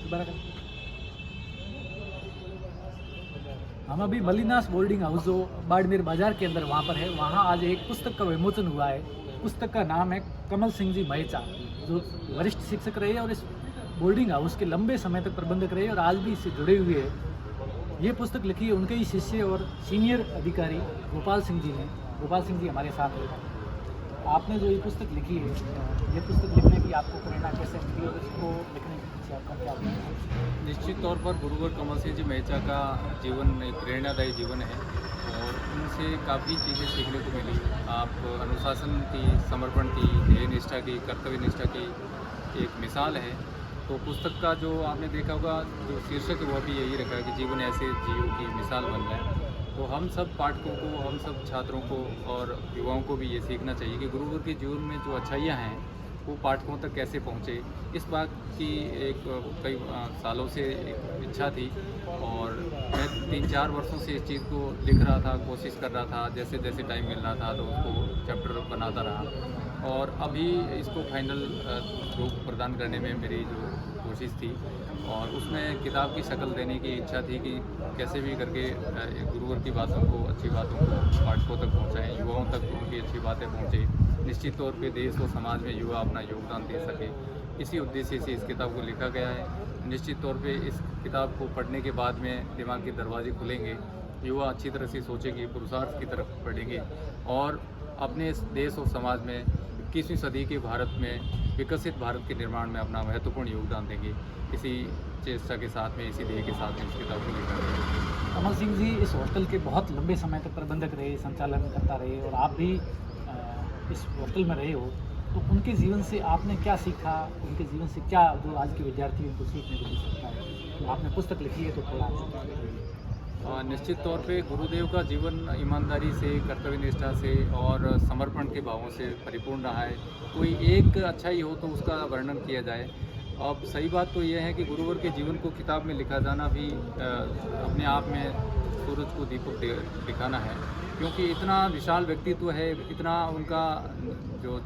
दोबारा करें। हम अभी मलिनास बोर्डिंग हाउस जो बाड़मेर बाजार के अंदर वहाँ पर है, वहाँ आज एक पुस्तक का विमोचन हुआ है। पुस्तक का नाम है कमल सिंह जी महेचा, जो वरिष्ठ शिक्षक रहे और इस बोर्डिंग हाउस के लंबे समय तक प्रबंधक रहे और आज भी इससे जुड़े हुए हैं। ये पुस्तक लिखी है उनके ही शिष्य और सीनियर अधिकारी गोपाल सिंह जी ने। गोपाल सिंह जी हमारे साथ हैं। आपने जो ये पुस्तक लिखी है, ये पुस्तक लिखने की आपको प्रेरणा कैसे मिली और इसको लिखने के पीछे आपका क्या है? निश्चित तौर पर गुरुवर कमल सिंह जी महेचा का जीवन एक प्रेरणादायी जीवन है और उनसे काफ़ी चीज़ें सीखने को मिली। आप अनुशासन की, समर्पण की, ध्येय निष्ठा की, कर्तव्य निष्ठा की एक मिसाल है। तो पुस्तक का जो आपने देखा होगा, जो शीर्षक है वो भी यही रखा है कि जीवन ऐसे जियो की मिसाल बन जाए। तो हम सब पाठकों को, हम सब छात्रों को और युवाओं को भी ये सीखना चाहिए कि गुरुवर के जीवन में जो अच्छाइयाँ हैं वो पाठकों तक कैसे पहुँचे। इस बात की एक कई सालों से एक इच्छा थी और मैं 3-4 वर्षों से इस चीज़ को लिख रहा था, कोशिश कर रहा था। जैसे जैसे टाइम मिल रहा था तो उसको चैप्टर बनाता रहा और अभी इसको फाइनल रूप प्रदान करने में मेरी जो कोशिश थी और उसमें किताब की शक्ल देने की इच्छा थी कि कैसे भी करके गुरुवर की बातों को, अच्छी बातों को पाठकों तक पहुँचाएँ, युवाओं तक उनकी अच्छी बातें पहुँचे। निश्चित तौर पे देश और समाज में युवा अपना योगदान दे सके, इसी उद्देश्य से इस किताब को लिखा गया है। निश्चित तौर पे इस किताब को पढ़ने के बाद में दिमाग के दरवाजे खुलेंगे, युवा अच्छी तरह से सोचेंगे, पुरुषार्थ की तरफ बढ़ेंगे और अपने इस देश और समाज में 21वीं सदी के भारत में विकसित भारत के निर्माण में अपना महत्वपूर्ण योगदान देंगे। इसी चेष्टा के साथ में, इसी ध्येय के साथ में इस किताब को लिखा गया है। कमल सिंह जी इस हॉस्टल के बहुत लंबे समय तक प्रबंधक रहे, संचालन करता रहे और आप भी इस हॉस्टल में रहे हो, तो उनके जीवन से आपने क्या सीखा? उनके जीवन से क्या जो आज के विद्यार्थी उनको सीखने को मिल सकता है? तो आपने पुस्तक लिखी है तो थोड़ा निश्चित तौर पे गुरुदेव का जीवन ईमानदारी से, कर्तव्य निष्ठा से और समर्पण के भावों से परिपूर्ण रहा है। कोई एक अच्छाई हो तो उसका वर्णन किया जाए। अब सही बात तो यह है कि गुरुवर के जीवन को किताब में लिखा जाना भी अपने आप में सूरज को दीपक दिखाना है, क्योंकि इतना विशाल व्यक्तित्व है, इतना उनका जो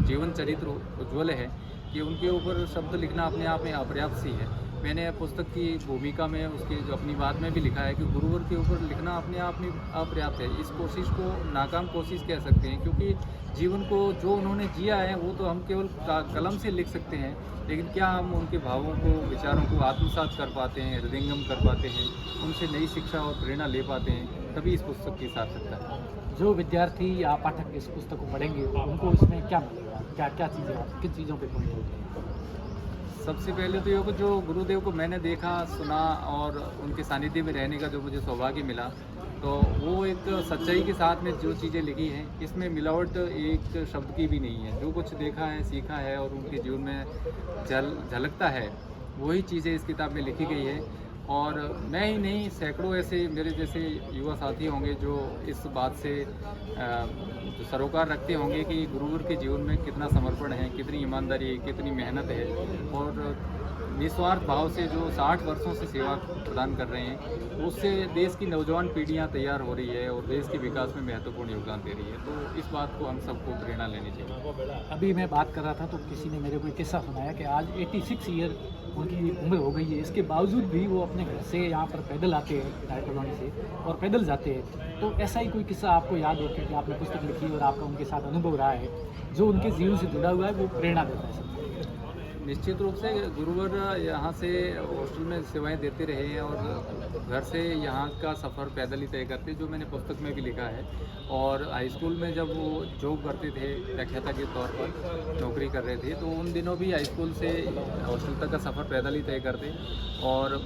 जीवन चरित्र उज्ज्वल है कि उनके ऊपर शब्द लिखना अपने आप में अपर्याप्त सी है। मैंने पुस्तक की भूमिका में उसकी जो अपनी बात में भी लिखा है कि गुरुवर के ऊपर लिखना अपने आप में अपर्याप्त है। इस कोशिश को नाकाम कोशिश कह सकते हैं, क्योंकि जीवन को जो उन्होंने जिया है वो तो हम केवल कलम से लिख सकते हैं, लेकिन क्या हम उनके भावों को, विचारों को आत्मसात कर पाते हैं, हृदयंगम कर पाते हैं, उनसे नई शिक्षा और प्रेरणा ले पाते हैं, तभी इस पुस्तक की सार्थकता है। जो विद्यार्थी या पाठक इस पुस्तक को पढ़ेंगे उनको इसमें क्या मिलेगा? क्या क्या चीज़ें, किन चीज़ों पे पॉइंट होते हैं? सबसे पहले तो ये जो गुरुदेव को मैंने देखा, सुना और उनके सानिध्य में रहने का जो मुझे सौभाग्य मिला, तो वो एक सच्चाई के साथ में जो चीज़ें लिखी हैं, इसमें मिलावट एक शब्द की भी नहीं है। जो कुछ देखा है, सीखा है और उनके जीवन में झलकता है, वही चीज़ें इस किताब में लिखी गई है। और मैं ही नहीं, सैकड़ों ऐसे मेरे जैसे युवा साथी होंगे जो इस बात से जो सरोकार रखते होंगे कि गुरुवर के जीवन में कितना समर्पण है, कितनी ईमानदारी है, कितनी मेहनत है और निस्वार्थ भाव से जो 60 वर्षों से सेवा प्रदान कर रहे हैं, उससे देश की नौजवान पीढ़ियां तैयार हो रही है और देश के विकास में महत्वपूर्ण योगदान दे रही है। तो इस बात को हम सबको प्रेरणा लेनी चाहिए। अभी मैं बात कर रहा था तो किसी ने मेरे को एक किस्सा सुनाया कि आज 86 ईयर उनकी उम्र हो गई है, इसके बावजूद भी वो अपने घर से यहाँ पर पैदल आते हैं, राय कॉलोनी से, और पैदल जाते हैं। तो ऐसा ही कोई किस्सा आपको याद हो कि आपने पुस्तक लिखी और आपका उनके साथ अनुभव रहा है जो उनके जीवन से जुड़ा हुआ है, वो प्रेरणा देता है? निश्चित रूप से गुरुवर यहाँ से हॉस्टल में सेवाएं देते रहे हैं और घर से यहाँ का सफ़र पैदल ही तय करते, जो मैंने पुस्तक में भी लिखा है। और हाई स्कूल में जब वो जॉब करते थे, व्याख्याता के तौर पर नौकरी कर रहे थे, तो उन दिनों भी हाई स्कूल से हॉस्टल तक का सफ़र पैदल ही तय करते। और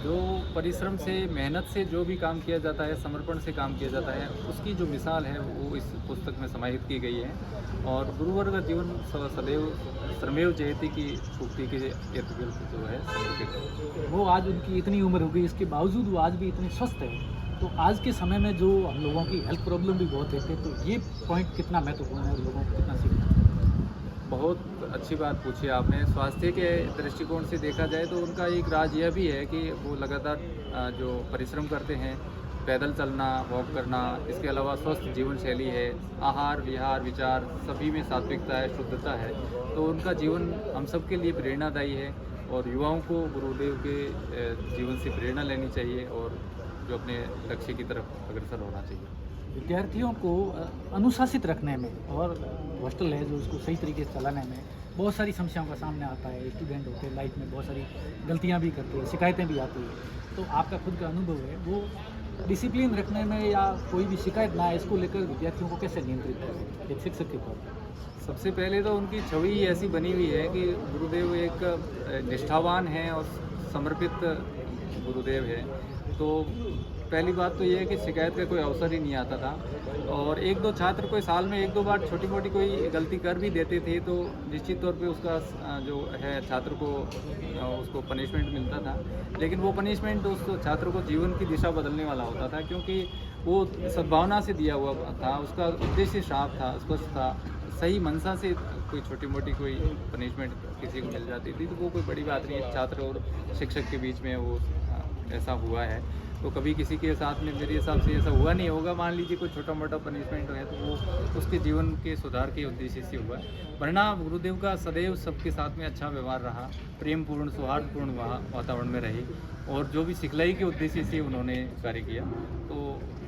जो परिश्रम से, मेहनत से जो भी काम किया जाता है, समर्पण से काम किया जाता है, उसकी जो मिसाल है वो इस पुस्तक में समाहित की गई है। और गुरुवर का जीवन सदैव श्रमेव जयते की उक्ति के इर्द गिर्द जो है समर्पित है। वो आज उनकी इतनी उम्र हो गई, इसके बावजूद वो आज भी इतने स्वस्थ हैं। तो आज के समय में जो हम लोगों की हेल्थ प्रॉब्लम भी बहुत रहती है, तो ये पॉइंट कितना महत्वपूर्ण है, लोगों को कितना सीखना है? बहुत अच्छी बात पूछी आपने। स्वास्थ्य के दृष्टिकोण से देखा जाए तो उनका एक राज यह भी है कि वो लगातार जो परिश्रम करते हैं, पैदल चलना, वॉक करना, इसके अलावा स्वस्थ जीवन शैली है, आहार विहार विचार सभी में सात्विकता है, शुद्धता है। तो उनका जीवन हम सब के लिए प्रेरणादायी है और युवाओं को गुरुदेव के जीवन से प्रेरणा लेनी चाहिए और जो अपने लक्ष्य की तरफ अग्रसर होना चाहिए। विद्यार्थियों को अनुशासित रखने में और हॉस्टल है जो उसको सही तरीके से चलाने में बहुत सारी समस्याओं का सामने आता है। स्टूडेंट होते हैं लाइफ में बहुत सारी गलतियां भी करते हैं, शिकायतें भी आती हैं। तो आपका खुद का अनुभव है वो डिसिप्लिन रखने में या कोई भी शिकायत ना है इसको लेकर विद्यार्थियों को कैसे नियंत्रित करें एक शिक्षक के तौर पर? सबसे पहले तो उनकी छवि ही ऐसी बनी हुई है कि गुरुदेव एक निष्ठावान हैं और समर्पित गुरुदेव है। तो पहली बात तो ये है कि शिकायत का कोई अवसर ही नहीं आता था और एक दो छात्र कोई साल में एक दो बार छोटी मोटी कोई गलती कर भी देते थे तो निश्चित तौर पे उसका जो है छात्र को उसको पनिशमेंट मिलता था। लेकिन वो पनिशमेंट उस छात्र को जीवन की दिशा बदलने वाला होता था क्योंकि वो सद्भावना से दिया हुआ था, उसका उद्देश्य साफ था, स्पष्ट था। सही मनसा से कोई छोटी मोटी कोई पनिशमेंट किसी को मिल जाती थी तो वो कोई बड़ी बात नहीं है। छात्र और शिक्षक के बीच में वो ऐसा हुआ है तो कभी किसी के साथ में मेरे हिसाब से ऐसा हुआ नहीं होगा। मान लीजिए कोई छोटा मोटा पनिशमेंट है तो वो उसके जीवन के सुधार के उद्देश्य से हुआ है। वरना गुरुदेव का सदैव सबके साथ में अच्छा व्यवहार रहा, प्रेमपूर्ण सौहार्दपूर्ण वातावरण में रहे और जो भी सिखलाई के उद्देश्य से उन्होंने कार्य किया। तो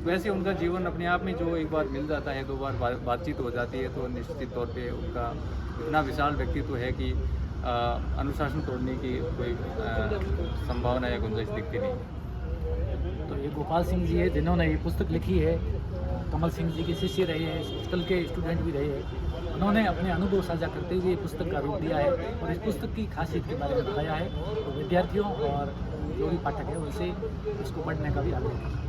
वैसे उनका जीवन अपने आप में जो एक बार मिल जाता है, दो बार बातचीत हो जाती है तो निश्चित तौर पे उनका इतना विशाल व्यक्तित्व है कि अनुशासन तोड़ने की कोई संभावना या गुंजाइश दिखती नहीं। तो ये गोपाल सिंह जी है जिन्होंने ये पुस्तक लिखी है, कमल सिंह जी के शिष्य रहे हैं, इस हॉस्टल के स्टूडेंट भी रहे हैं। उन्होंने अपने अनुभव साझा करते हुए पुस्तक का रूप दिया है और इस पुस्तक की खासियत के बारे में बताया है। तो विद्यार्थियों और जो भी पाठक है उनसे इसको पढ़ने का भी आग्रह करें।